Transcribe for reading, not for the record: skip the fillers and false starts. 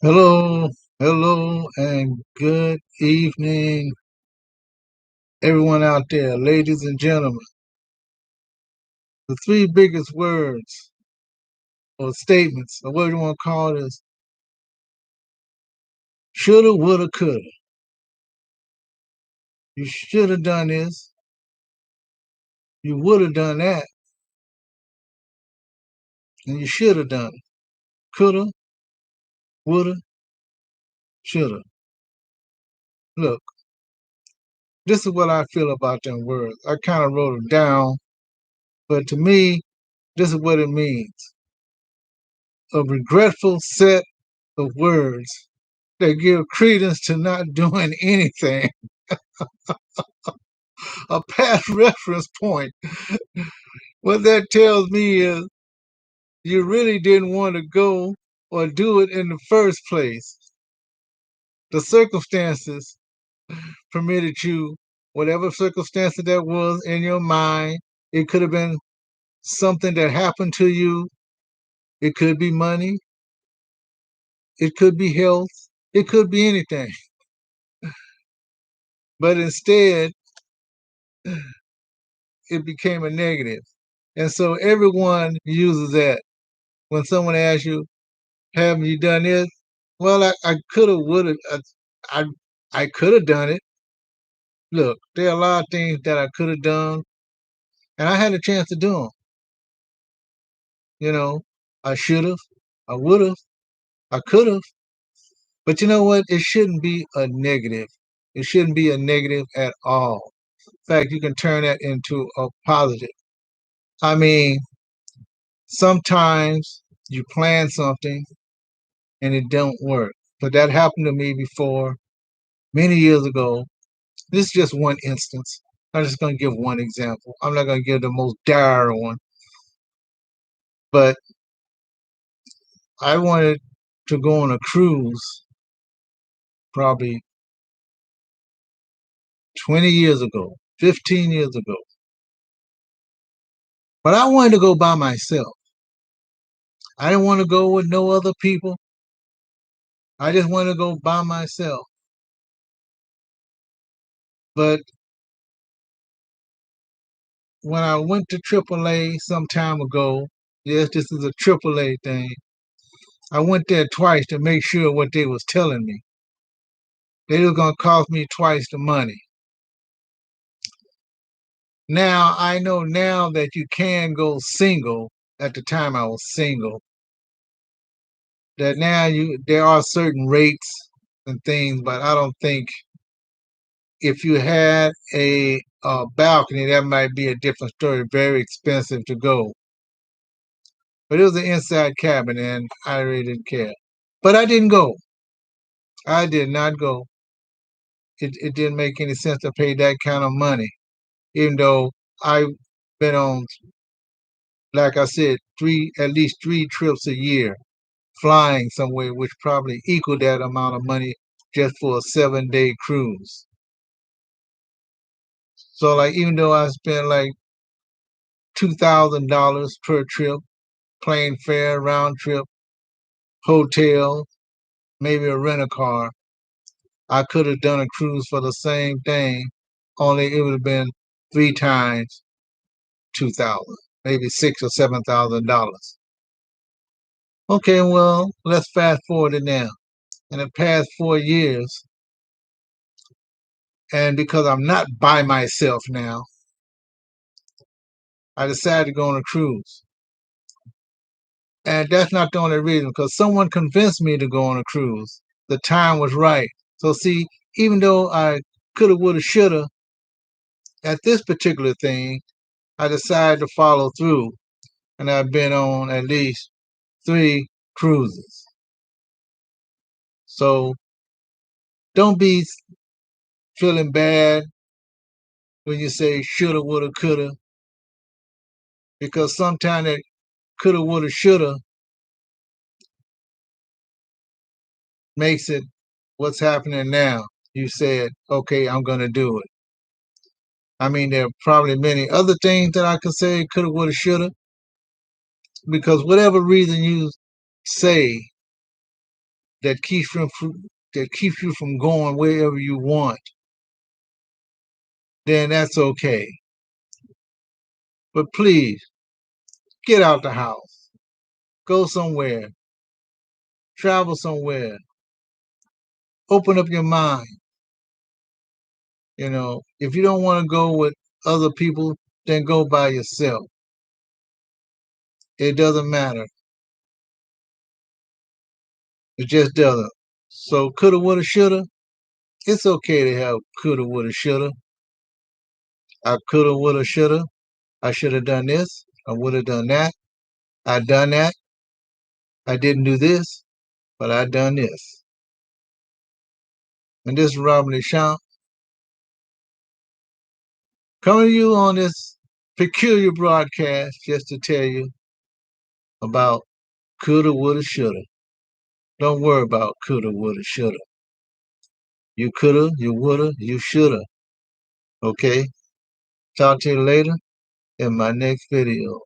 Hello, hello, and good evening, everyone out there, ladies and gentlemen. The three biggest words or statements, or whatever you want to call it, is shoulda, woulda, coulda. You should have done this. You would have done that, and you should have done it. Coulda, woulda, shoulda. Look, this is what I feel about them words. I kind of wrote them down, but to me, this is what it means: a regretful set of words that give credence to not doing anything, a past reference point. What that tells me is you really didn't want to go or do it in the first place. The circumstances permitted you, whatever circumstances that was in your mind. It could have been something that happened to you. It could be money. It could be health. It could be anything. But instead, it became a negative. And so everyone uses that. When someone asks you, haven't you done this? Well, I could have, would have, I, I could have done it. Look, there are a lot of things that I could have done, and I had a chance to do them. You know, I should have, I would have, I could have. But you know what? It shouldn't be a negative. It shouldn't be a negative at all. In fact, you can turn that into a positive. I mean, sometimes you plan something and it don't work. But that happened to me before many years ago. This is just one instance. I'm just going to give one example. I'm not going to give the most dire one, but I wanted to go on a cruise probably 20 years ago, 15 years ago. But I wanted to go by myself. I didn't want to go with no other people. I just wanted to go by myself. But when I went to AAA some time ago, yes, this is a AAA thing. I went there twice to make sure what they was telling me. They was gonna cost me twice the money. Now I know now that you can go single. At the time I was single. That now there are certain rates and things, but I don't think if you had a balcony that might be a different story. Very expensive to go, but it was an inside cabin, and I really didn't care. But I didn't go. I did not go. It didn't make any sense to pay that kind of money, even though I've been on, like I said, at least three trips a year flying somewhere, which probably equal that amount of money just for a 7 day cruise. So like even though I spent like $2,000 per trip, plane fare, round trip, hotel, maybe a rental car, I could have done a cruise for the same thing, only it would have been three times 2,000, maybe $6,000 or $7,000. Okay, well, let's fast forward it now. In the past 4 years, and because I'm not by myself now, I decided to go on a cruise. And that's not the only reason, because someone convinced me to go on a cruise. The time was right. So see, even though I coulda, woulda, shoulda, at this particular thing, I decided to follow through. And I've been on at least three cruises. So don't be feeling bad when you say shoulda, woulda, coulda, because sometimes that coulda, woulda, shoulda makes it what's happening now. You said, okay, I'm going to do it. I mean, there are probably many other things that I could say coulda, woulda, shoulda, because whatever reason you say, that keeps you from going wherever you want, then that's okay. But please get out the house, go somewhere, travel somewhere, open up your mind. If you don't want to go with other people, then go by yourself. It doesn't matter. It just doesn't. So coulda, woulda, shoulda. It's okay to have coulda, woulda, shoulda. I coulda, woulda, shoulda. I should have done this. I would have done that. I done that. I didn't do this, but I done this. And this is Robert Deschamps coming to you on this peculiar broadcast just to tell you about coulda, woulda, shoulda. Don't worry about coulda, woulda, shoulda. You coulda, you woulda, you shoulda. Okay? Talk to you later in my next video.